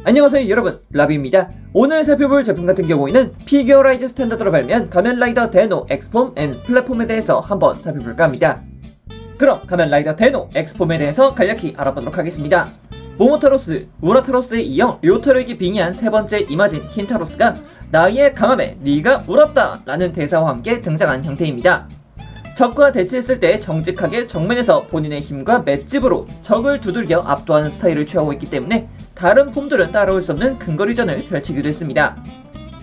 안녕하세요 여러분, 라비입니다. 오늘 살펴볼 제품 같은 경우에는 피규어라이즈 스탠다드로 발매한 가면라이더 데노 엑스폼 앤 플랫폼에 대해서 한번 살펴볼까 합니다. 그럼 가면라이더 데노 엑스폼에 대해서 간략히 알아보도록 하겠습니다. 모모타로스, 우라타로스에 이어 료타로에게 빙의한 세 번째 이마진 킨타로스가 나의 강함에 네가 울었다 라는 대사와 함께 등장한 형태입니다. 적과 대치했을 때 정직하게 정면에서 본인의 힘과 맷집으로 적을 두들겨 압도하는 스타일을 취하고 있기 때문에 다른 폼들은 따라올 수 없는 근거리전을 펼치기도 했습니다.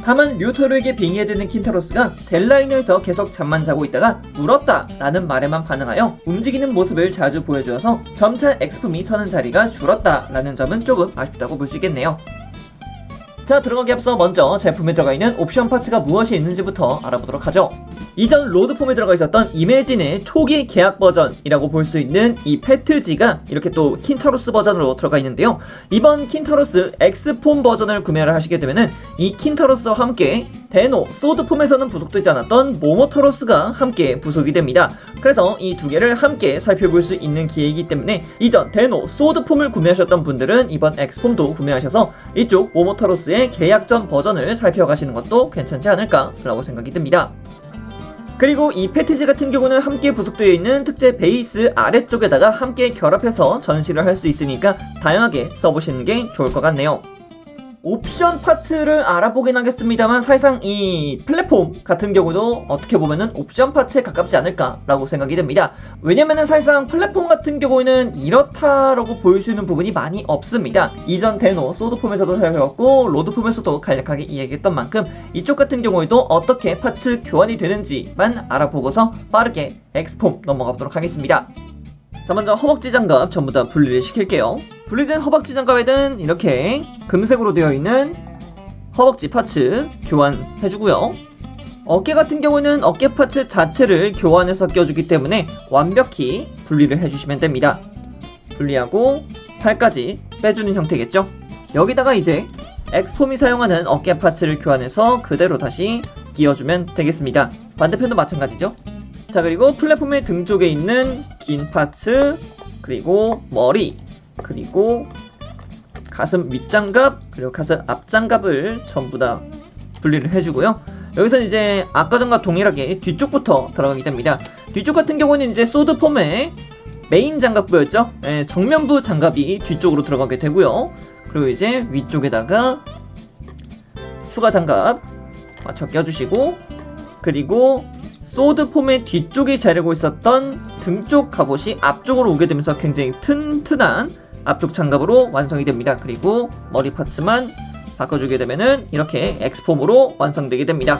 다만 료토르에게 빙의해드는 킨타로스가 델라이너에서 계속 잠만 자고 있다가 울었다 라는 말에만 반응하여 움직이는 모습을 자주 보여주어서 점차 엑스폼이 서는 자리가 줄었다 라는 점은 조금 아쉽다고 볼 수 있겠네요. 자, 들어가기 앞서 먼저 제품에 들어가 있는 옵션 파츠가 무엇이 있는지부터 알아보도록 하죠. 이전 로드폼에 들어가 있었던 이매진의 초기 계약 버전이라고 볼 수 있는 이 패트지가 이렇게 또 킨타로스 버전으로 들어가 있는데요. 이번 킨타로스 엑스폼 버전을 구매를 하시게 되면은 이 킨타로스와 함께 데노 소드폼에서는 부속되지 않았던 모모타로스가 함께 부속이 됩니다. 그래서 이 두 개를 함께 살펴볼 수 있는 기회이기 때문에 이전 데노 소드폼을 구매하셨던 분들은 이번 엑스폼도 구매하셔서 이쪽 모모타로스의 계약전 버전을 살펴가시는 것도 괜찮지 않을까 라고 생각이 듭니다. 그리고 이 패티지 같은 경우는 함께 부속되어 있는 특제 베이스 아래쪽에다가 함께 결합해서 전시를 할 수 있으니까 다양하게 써보시는 게 좋을 것 같네요. 옵션 파츠를 알아보긴 하겠습니다만 사실상 이 플랫폼 같은 경우도 어떻게 보면은 옵션 파츠에 가깝지 않을까 라고 생각이 듭니다. 왜냐면은 사실상 플랫폼 같은 경우에는 이렇다라고 보일 수 있는 부분이 많이 없습니다. 이전 데노 소드폼에서도 살펴봤고 로드폼에서도 간략하게 이야기했던 만큼 이쪽 같은 경우에도 어떻게 파츠 교환이 되는지만 알아보고서 빠르게 엑스폼 넘어가 보도록 하겠습니다. 자, 먼저 허벅지 장갑 전부 다 분리를 시킬게요. 분리된 허벅지 장갑에는 이렇게 금색으로 되어 있는 허벅지 파츠 교환해주고요. 어깨 같은 경우는 어깨 파츠 자체를 교환해서 껴주기 때문에 완벽히 분리를 해주시면 됩니다. 분리하고 팔까지 빼주는 형태겠죠. 여기다가 이제 엑스폼이 사용하는 어깨 파츠를 교환해서 그대로 다시 끼워주면 되겠습니다. 반대편도 마찬가지죠. 자, 그리고 플랫폼의 등 쪽에 있는 긴 파츠, 그리고 머리, 그리고 가슴 윗장갑, 그리고 가슴 앞장갑을 전부 다 분리를 해주고요. 여기서 이제 아까 전과 동일하게 뒤쪽부터 들어가게 됩니다. 뒤쪽 같은 경우는 이제 소드폼의 메인 장갑부였죠. 정면부 장갑이 뒤쪽으로 들어가게 되고요. 그리고 이제 위쪽에다가 추가 장갑 맞춰 껴주시고, 그리고 소드폼의 뒤쪽에 자리하고 있었던 등쪽 갑옷이 앞쪽으로 오게 되면서 굉장히 튼튼한 앞쪽 장갑으로 완성이 됩니다. 그리고 머리 파츠만 바꿔주게 되면은 이렇게 엑스폼으로 완성되게 됩니다.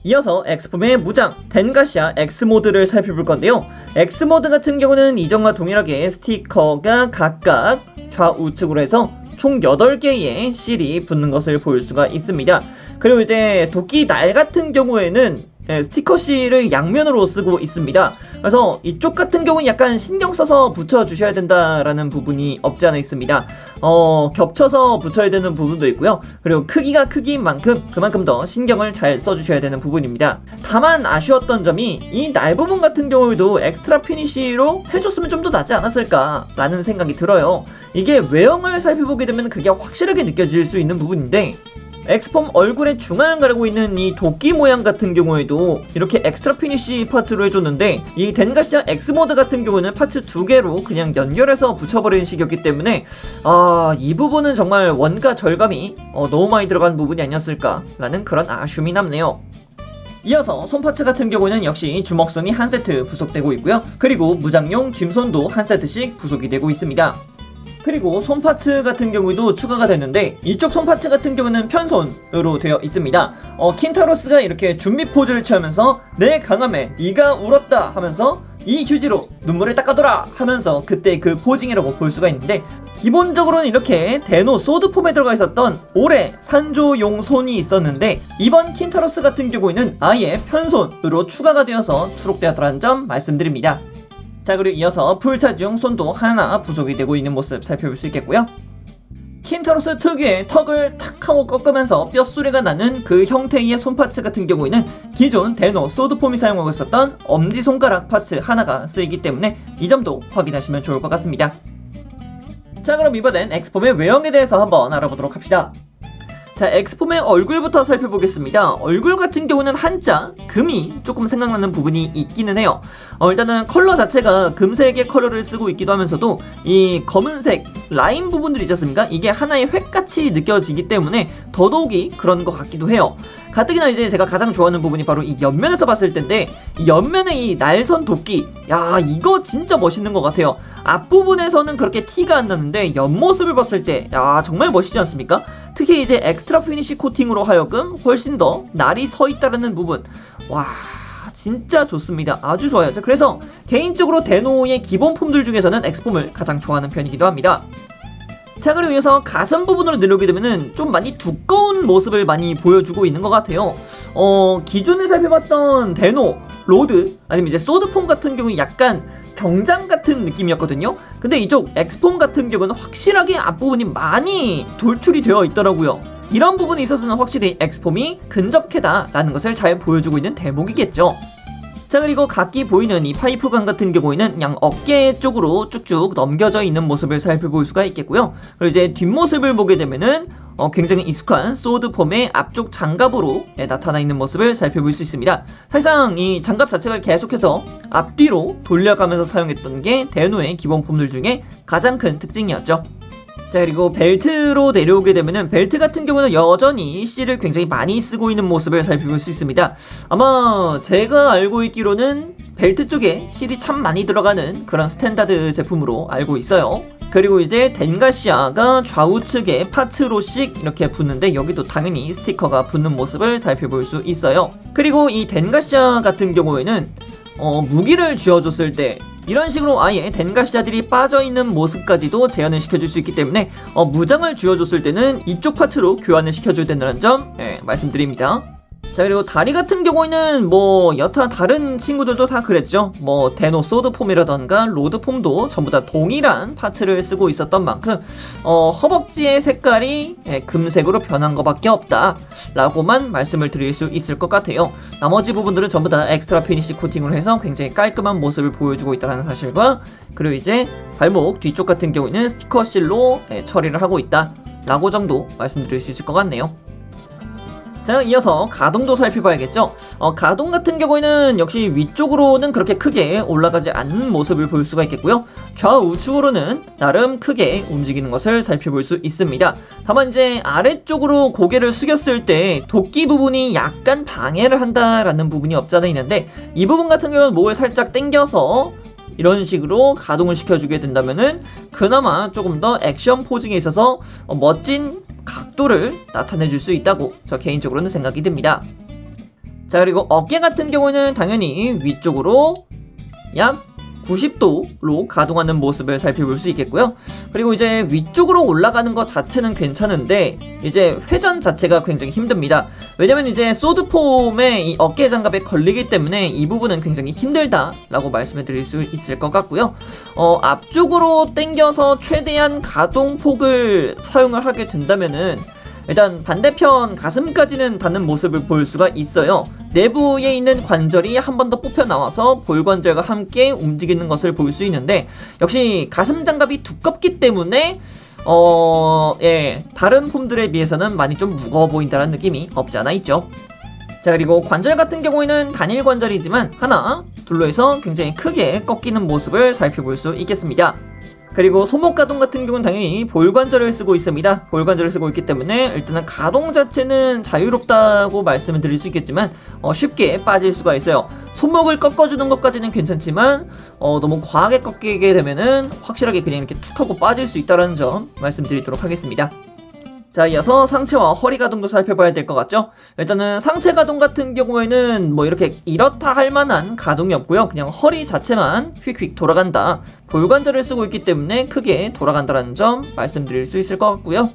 이어서 엑스폼의 무장 덴가시아 엑스모드를 살펴볼 건데요. 엑스모드 같은 경우는 이전과 동일하게 스티커가 각각 좌우측으로 해서 총 8개의 실이 붙는 것을 볼 수가 있습니다. 그리고 이제 도끼 날 같은 경우에는 스티커 실을 양면으로 쓰고 있습니다. 그래서 이쪽 같은 경우는 약간 신경 써서 붙여주셔야 된다라는 부분이 없지 않아 있습니다. 겹쳐서 붙여야 되는 부분도 있고요. 그리고 크기가 크기인 만큼 그만큼 더 신경을 잘 써주셔야 되는 부분입니다. 다만 아쉬웠던 점이 이 날 부분 같은 경우에도 엑스트라 피니쉬로 해줬으면 좀 더 낫지 않았을까 라는 생각이 들어요. 이게 외형을 살펴보게 되면 그게 확실하게 느껴질 수 있는 부분인데 엑스폼 얼굴의 중앙을 가리고 있는 이 도끼 모양 같은 경우에도 이렇게 엑스트라 피니쉬 파츠로 해줬는데 이 덴가시아 엑스모드 같은 경우는 파츠 2개로 그냥 연결해서 붙여버리는 식이었기 때문에 이 부분은 정말 원가 절감이 너무 많이 들어간 부분이 아니었을까 라는 그런 아쉬움이 남네요. 이어서 손파츠 같은 경우는 역시 주먹손이 한 세트 부속되고 있고요. 그리고 무장용 쥔손도 한 세트씩 부속이 되고 있습니다. 그리고 손파츠 같은 경우도 추가가 됐는데 이쪽 손파츠 같은 경우는 편손으로 되어 있습니다. 킨타로스가 이렇게 준비 포즈를 취하면서 내 강함에 네가 울었다 하면서 이 휴지로 눈물을 닦아둬라 하면서 그때 그 포징이라고 볼 수가 있는데 기본적으로는 이렇게 데노 소드폼에 들어가 있었던 올해 산조용 손이 있었는데 이번 킨타로스 같은 경우에는 아예 편손으로 추가가 되어서 수록되었다는 점 말씀드립니다. 자, 그리고 이어서 풀차지용 손도 하나 부속이 되고 있는 모습 살펴볼 수 있겠고요. 킨타로스 특유의 턱을 탁 하고 꺾으면서 뼛소리가 나는 그 형태의 손파츠 같은 경우에는 기존 데노 소드폼이 사용하고 있었던 엄지손가락 파츠 하나가 쓰이기 때문에 이 점도 확인하시면 좋을 것 같습니다. 자, 그럼 이번엔 엑스폼의 외형에 대해서 한번 알아보도록 합시다. 자, 엑스폼의 얼굴부터 살펴보겠습니다. 얼굴 같은 경우는 한자, 금이 조금 생각나는 부분이 있기는 해요. 일단은 컬러 자체가 금색의 컬러를 쓰고 있기도 하면서도 이 검은색 라인 부분들 있지 않습니까? 이게 하나의 획같이 느껴지기 때문에 더더욱이 그런 것 같기도 해요. 가뜩이나 이제 제가 가장 좋아하는 부분이 바로 이 옆면에서 봤을 텐데, 이 옆면의 이 날선 도끼, 야, 이거 진짜 멋있는 것 같아요. 앞부분에서는 그렇게 티가 안 나는데 옆모습을 봤을 때, 야, 정말 멋있지 않습니까? 특히 이제 엑스트라 피니시 코팅으로 하여금 훨씬 더 날이 서 있다라는 부분, 와, 진짜 좋습니다. 아주 좋아요. 자, 그래서 개인적으로 데노의 기본 폼들 중에서는 엑스폼을 가장 좋아하는 편이기도 합니다. 자, 그리고 이어서 가슴 부분으로 내려오게 되면은 좀 많이 두꺼운 모습을 많이 보여주고 있는 것 같아요. 기존에 살펴봤던 데노, 로드, 아니면 이제 소드폼 같은 경우는 약간 경장 같은 느낌이었거든요. 근데 이쪽 엑스폼 같은 경우는 확실하게 앞부분이 많이 돌출이 되어 있더라고요. 이런 부분에 있어서는 확실히 엑스폼이 근접해다라는 것을 잘 보여주고 있는 대목이겠죠. 자, 그리고 각기 보이는 이 파이프관 같은 경우에는 양 어깨 쪽으로 쭉쭉 넘겨져 있는 모습을 살펴볼 수가 있겠고요. 그리고 이제 뒷모습을 보게 되면은 굉장히 익숙한 소드폼의 앞쪽 장갑으로 나타나 있는 모습을 살펴볼 수 있습니다. 사실상 이 장갑 자체가 계속해서 앞뒤로 돌려가면서 사용했던 게 데노의 기본 폼들 중에 가장 큰 특징이었죠. 자, 그리고 벨트로 내려오게 되면은 벨트 같은 경우는 여전히 C를 굉장히 많이 쓰고 있는 모습을 살펴볼 수 있습니다. 아마 제가 알고 있기로는 벨트 쪽에 C이 참 많이 들어가는 그런 스탠다드 제품으로 알고 있어요. 그리고 이제 덴가시아가 좌우측에 파츠로씩 이렇게 붙는데 여기도 당연히 스티커가 붙는 모습을 살펴볼 수 있어요. 그리고 이 덴가시아 같은 경우에는 무기를 쥐어줬을 때 이런 식으로 아예 덴가시아들이 빠져있는 모습까지도 재현을 시켜줄 수 있기 때문에 무장을 쥐어줬을 때는 이쪽 파츠로 교환을 시켜줘야 된다는 점 말씀드립니다. 자, 그리고 다리 같은 경우에는 뭐 여타 다른 친구들도 다 그랬죠. 뭐 데노 소드폼이라던가 로드폼도 전부 다 동일한 파츠를 쓰고 있었던 만큼 허벅지의 색깔이 금색으로 변한 것밖에 없다 라고만 말씀을 드릴 수 있을 것 같아요. 나머지 부분들은 전부 다 엑스트라 피니시 코팅으로 해서 굉장히 깔끔한 모습을 보여주고 있다는 사실과, 그리고 이제 발목 뒤쪽 같은 경우에는 스티커 실로 처리를 하고 있다 라고 정도 말씀드릴 수 있을 것 같네요. 자, 이어서 가동도 살펴봐야겠죠. 가동 같은 경우에는 역시 위쪽으로는 그렇게 크게 올라가지 않는 모습을 볼 수가 있겠고요. 좌우측으로는 나름 크게 움직이는 것을 살펴볼 수 있습니다. 다만 이제 아래쪽으로 고개를 숙였을 때 도끼 부분이 약간 방해를 한다라는 부분이 없잖아 있는데, 이 부분 같은 경우는 목을 살짝 당겨서 이런 식으로 가동을 시켜주게 된다면은 그나마 조금 더 액션 포징에 있어서 멋진 각도를 나타내줄 수 있다고 저 개인적으로는 생각이 듭니다. 자, 그리고 어깨 같은 경우는 당연히 위쪽으로 약 90도로 가동하는 모습을 살펴볼 수 있겠고요. 그리고 이제 위쪽으로 올라가는 것 자체는 괜찮은데 이제 회전 자체가 굉장히 힘듭니다. 왜냐면 이제 소드폼의 이 어깨 장갑에 걸리기 때문에 이 부분은 굉장히 힘들다라고 말씀을 드릴 수 있을 것 같고요. 앞쪽으로 당겨서 최대한 가동폭을 사용을 하게 된다면은 일단 반대편 가슴까지는 닿는 모습을 볼 수가 있어요. 내부에 있는 관절이 한 번 더 뽑혀 나와서 볼관절과 함께 움직이는 것을 볼 수 있는데, 역시 가슴 장갑이 두껍기 때문에 다른 폼들에 비해서는 많이 좀 무거워 보인다는 느낌이 없지 않아 있죠. 자, 그리고 관절 같은 경우에는 단일 관절이지만 하나, 둘로 해서 굉장히 크게 꺾이는 모습을 살펴볼 수 있겠습니다. 그리고 소목 가동 같은 경우는 당연히 볼관절을 쓰고 있습니다. 볼관절을 쓰고 있기 때문에 일단은 가동 자체는 자유롭다고 말씀을 드릴 수 있겠지만 쉽게 빠질 수가 있어요. 손목을 꺾어주는 것까지는 괜찮지만 너무 과하게 꺾이게 되면은 확실하게 그냥 이렇게 툭 하고 빠질 수 있다는 점 말씀드리도록 하겠습니다. 자, 이어서 상체와 허리 가동도 살펴봐야 될 것 같죠? 일단은 상체 가동 같은 경우에는 뭐 이렇게 이렇다 할 만한 가동이 없고요. 그냥 허리 자체만 휙휙 돌아간다. 볼관절을 쓰고 있기 때문에 크게 돌아간다는 점 말씀드릴 수 있을 것 같고요.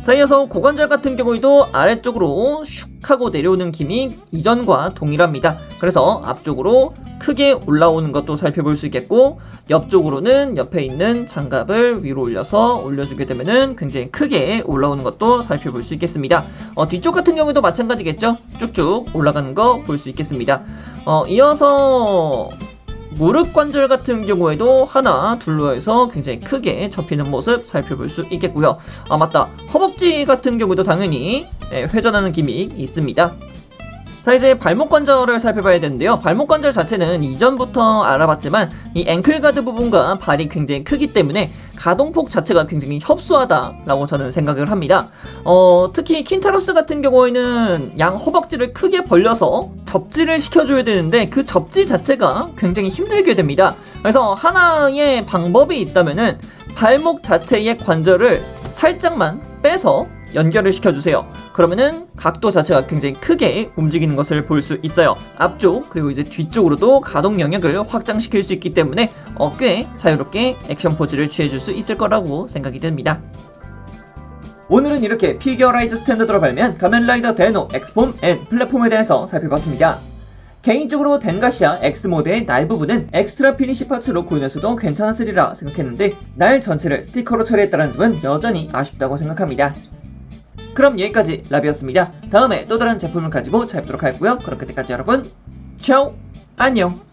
자, 이어서 고관절 같은 경우에도 아래쪽으로 슉 하고 내려오는 힘이 이전과 동일합니다. 그래서 앞쪽으로 크게 올라오는 것도 살펴볼 수 있겠고, 옆쪽으로는 옆에 있는 장갑을 위로 올려서 올려주게 되면은 굉장히 크게 올라오는 것도 살펴볼 수 있겠습니다. 뒤쪽 같은 경우도 마찬가지겠죠? 쭉쭉 올라가는 거 볼 수 있겠습니다. 이어서 무릎 관절 같은 경우에도 하나, 둘로 해서 굉장히 크게 접히는 모습 살펴볼 수 있겠고요. 아 맞다, 허벅지 같은 경우도 당연히 회전하는 기믹이 있습니다. 자, 이제 발목 관절을 살펴봐야 되는데요. 발목 관절 자체는 이전부터 알아봤지만 이 앵클 가드 부분과 발이 굉장히 크기 때문에 가동폭 자체가 굉장히 협소하다라고 저는 생각을 합니다. 특히 킨타로스 같은 경우에는 양 허벅지를 크게 벌려서 접지를 시켜줘야 되는데 그 접지 자체가 굉장히 힘들게 됩니다. 그래서 하나의 방법이 있다면은 발목 자체의 관절을 살짝만 빼서 연결을 시켜주세요. 그러면은 각도 자체가 굉장히 크게 움직이는 것을 볼 수 있어요. 앞쪽 그리고 이제 뒤쪽으로도 가동 영역을 확장시킬 수 있기 때문에 꽤 자유롭게 액션 포즈를 취해줄 수 있을 거라고 생각이 듭니다. 오늘은 이렇게 피규어라이즈 스탠다드로 발매한 가면라이더 데노 엑스폼 N 플랫폼에 대해서 살펴봤습니다. 개인적으로 덴가시아 X모드의 날 부분은 엑스트라 피니시 파츠로 구현해서도 괜찮았으리라 생각했는데 날 전체를 스티커로 처리했다는 점은 여전히 아쉽다고 생각합니다. 그럼 여기까지 라비였습니다. 다음에 또 다른 제품을 가지고 찾아뵙도록 하겠고요. 그럼 그때까지 여러분, 차오! 안녕!